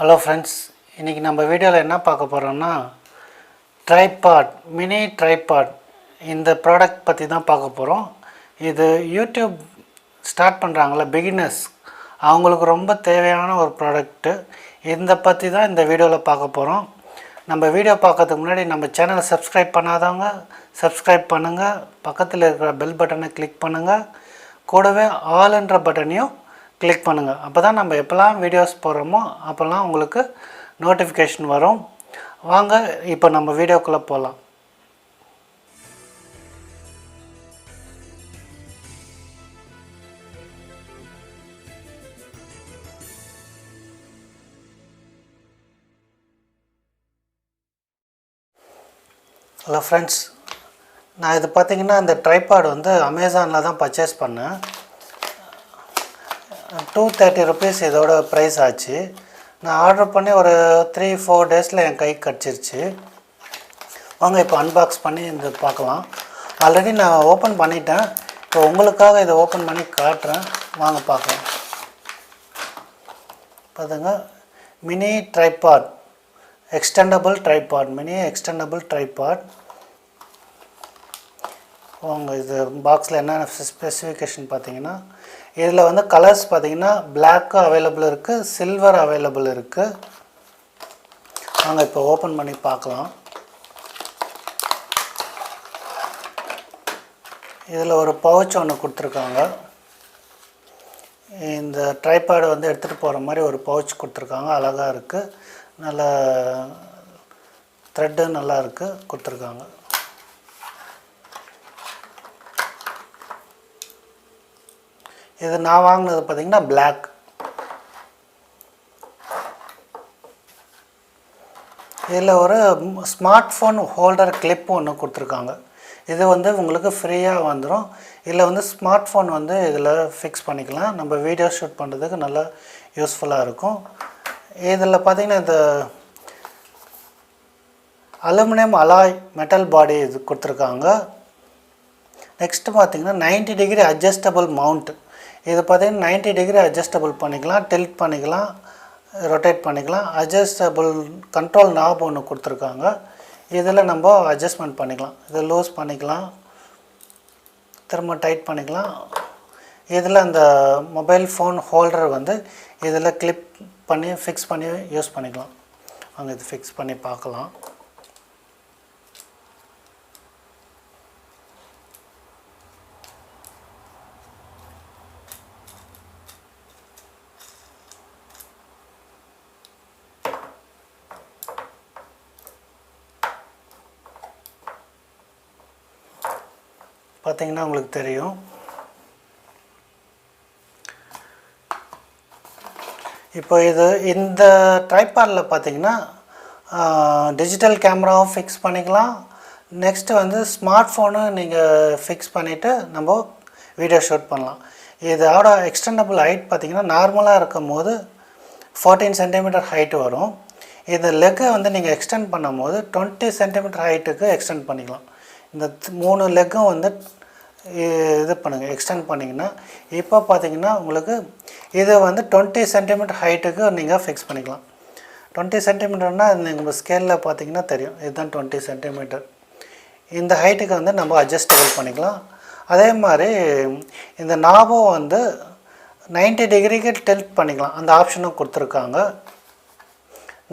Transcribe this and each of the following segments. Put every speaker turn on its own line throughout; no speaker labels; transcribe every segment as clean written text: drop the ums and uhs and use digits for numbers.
Hello friends, இன்றைக்கி நம்ம வீடியோவில் என்ன பார்க்க போகிறோம்னா ட்ரைபாட், மினி ட்ரைபாட் இந்த ப்ராடக்ட் பற்றி தான் பார்க்க போகிறோம். இது யூடியூப் ஸ்டார்ட் பண்ணுறாங்கள பிகினர்ஸ், அவங்களுக்கு ரொம்ப தேவையான ஒரு ப்ராடக்ட்டு. இந்த பற்றி தான் இந்த வீடியோவில் பார்க்க போகிறோம். நம்ம வீடியோ பார்க்கறதுக்கு முன்னாடி நம்ம சேனலை சப்ஸ்கிரைப் பண்ணாதவங்க சப்ஸ்கிரைப் பண்ணுங்கள், பக்கத்தில் இருக்கிற பெல் பட்டனை கிளிக் பண்ணுங்கள், கூடவே ஆல்ன்ற பட்டனையும் கிளிக் பண்ணுங்கள். அப்போ தான் நம்ம எப்போல்லாம் வீடியோஸ் போடுறோமோ அப்போல்லாம் உங்களுக்கு நோட்டிஃபிகேஷன் வரும். வாங்க இப்போ நம்ம வீடியோக்குள்ளே போகலாம். ஹலோ ஃப்ரெண்ட்ஸ், நான் இது பார்த்திங்கன்னா இந்த ட்ரைபாட் வந்து அமேசானில் தான் பர்ச்சேஸ் பண்ணேன். 230 rupees இதோட ப்ரைஸ் ஆச்சு. நான் ஆர்டர் பண்ணி ஒரு 3-4 டேஸில் என் கைக்கு கிடச்சிருச்சு. வாங்க இப்போ அன்பாக்ஸ் பண்ணி இந்த பார்க்கலாம். ஆல்ரெடி நான் ஓப்பன் பண்ணிட்டேன், இப்போ உங்களுக்காக இதை ஓப்பன் பண்ணி காட்டுறேன். வாங்க பார்க்கலாம். பார்த்துங்க, mini tripod, extendable tripod, mini extendable tripod. வாங்க இது பாக்ஸில் என்னென்ன ஸ்பெசிஃபிகேஷன் பார்த்தீங்கன்னா, இதில் வந்து கலர்ஸ் பார்த்திங்கன்னா பிளாக்கு அவைலபிள் இருக்குது, சில்வர் அவைலபிள் இருக்குது. நாங்கள் இப்போ ஓப்பன் பண்ணி பார்க்கலாம். இதில் ஒரு பவுச் ஒன்று கொடுத்துருக்காங்க. இந்த ட்ரைபாடை வந்து எடுத்துகிட்டு போகிற மாதிரி ஒரு பவுச் கொடுத்துருக்காங்க. அழகாக இருக்குது, நல்ல த்ரெட்டு நல்லா இருக்குது கொடுத்துருக்காங்க. இது நான் வாங்கினது பார்த்திங்கன்னா பிளாக். இதில் ஒரு ஸ்மார்ட் ஃபோன் ஹோல்டர் கிளிப் ஒன்று கொடுத்துருக்காங்க. இது வந்து உங்களுக்கு ஃப்ரீயாக வந்துடும். இதில் வந்து ஸ்மார்ட் ஃபோன் வந்து இதில் ஃபிக்ஸ் பண்ணிக்கலாம். நம்ம வீடியோ ஷூட் பண்ணுறதுக்கு நல்லா யூஸ்ஃபுல்லாக இருக்கும். இதில் பார்த்திங்கன்னா இந்த அலுமினியம் அலாய் மெட்டல் பாடி இது கொடுத்துருக்காங்க. நெக்ஸ்ட்டு பார்த்திங்கன்னா 90 டிகிரி அட்ஜஸ்டபிள் மவுண்ட். இது பார்த்திங்கன்னா 90 டிகிரி அட்ஜஸ்டபிள் பண்ணிக்கலாம், டில்ட் பண்ணிக்கலாம், ரொட்டேட் பண்ணிக்கலாம். அட்ஜஸ்டபிள் கண்ட்ரோல் நாப் ஒன்று கொடுத்துருக்காங்க. இதில் நம்ம அட்ஜஸ்ட்மெண்ட் பண்ணிக்கலாம். இதை லூஸ் பண்ணிக்கலாம், திரும்ப டைட் பண்ணிக்கலாம். இதில் அந்த மொபைல் ஃபோன் ஹோல்டர் வந்து இதில் கிளிப் பண்ணி ஃபிக்ஸ் பண்ணி யூஸ் பண்ணிக்கலாம். அங்கே இது ஃபிக்ஸ் பண்ணி பார்க்கலாம். பார்த்திங்கன்னா உங்களுக்கு தெரியும். இப்போ இந்த ட்ரைபாடில் பார்த்திங்கன்னா டிஜிட்டல் கேமராவும் ஃபிக்ஸ் பண்ணிக்கலாம். நெக்ஸ்ட்டு வந்து ஸ்மார்ட் ஃபோனு நீங்கள் ஃபிக்ஸ் பண்ணிவிட்டு நம்ம வீடியோ ஷூட் பண்ணலாம். இதோட எக்ஸ்டெண்டபிள் ஹைட் பார்த்திங்கன்னா நார்மலாக இருக்கும் போது 14 சென்டிமீட்டர் ஹைட்டு வரும். இந்த லெக்கை வந்து நீங்கள் எக்ஸ்டெண்ட் பண்ணும் போது 20 சென்டிமீட்டர் ஹைட்டுக்கு எக்ஸ்டெண்ட் பண்ணிக்கலாம். இந்த 3 லெக்கும் வந்து இது பண்ணுங்கள், எக்ஸ்டெண்ட் பண்ணிங்கன்னா இப்போ பார்த்திங்கன்னா உங்களுக்கு இது வந்து 20 சென்டிமீட்டர் ஹைட்டுக்கு நீங்கள் ஃபிக்ஸ் பண்ணிக்கலாம். 20 சென்டிமீட்டர்னால் நீங்கள் ஸ்கேலில் பார்த்திங்கன்னா தெரியும், இதுதான் 20 சென்டிமீட்டர். இந்த ஹைட்டுக்கு வந்து நம்ம அட்ஜஸ்டபிள் பண்ணிக்கலாம். அதே மாதிரி இந்த நாபம் வந்து 90 டிகிரிக்கு டில்ட் பண்ணிக்கலாம். அந்த ஆப்ஷனும் கொடுத்துருக்காங்க.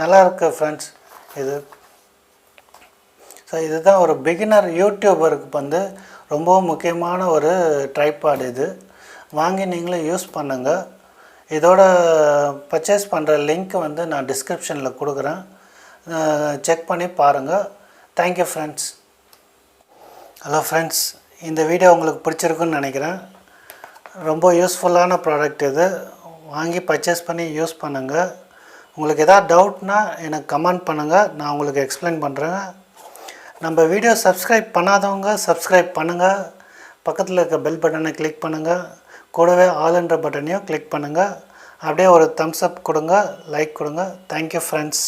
நல்லா இருக்குது ஃப்ரெண்ட்ஸ் இது. ஸோ இதுதான் ஒரு பிகினர் யூடியூபருக்கு வந்து ரொம்பவும் முக்கியமான ஒரு ட்ரைபாட். இது வாங்கி நீங்களும் யூஸ் பண்ணுங்கள். இதோட பர்ச்சேஸ் பண்ணுற லிங்க் வந்து நான் டிஸ்கிரிப்ஷனில் கொடுக்குறேன், செக் பண்ணி பாருங்கள். Thank you friends. ஹலோ ஃப்ரெண்ட்ஸ், இந்த வீடியோ உங்களுக்கு பிடிச்சிருக்குன்னு நினைக்கிறேன். ரொம்ப யூஸ்ஃபுல்லான ப்ராடக்ட் இது. வாங்கி பர்ச்சேஸ் பண்ணி யூஸ் பண்ணுங்கள். உங்களுக்கு எதாவது டவுட்னால் எனக்கு கமெண்ட் பண்ணுங்கள், நான் உங்களுக்கு எக்ஸ்பிளைன் பண்ணுறேன். நம்ம வீடியோ சப்ஸ்கிரைப் பண்ணாதவங்க சப்ஸ்கிரைப் பண்ணுங்கள், பக்கத்தில் இருக்க பெல் பட்டனை கிளிக் பண்ணுங்கள், கூடவே ஆல்ன்ற பட்டனையும் கிளிக் பண்ணுங்கள். அப்படியே ஒரு தம்ஸ் அப் கொடுங்க, லைக் கொடுங்க. Thank you friends.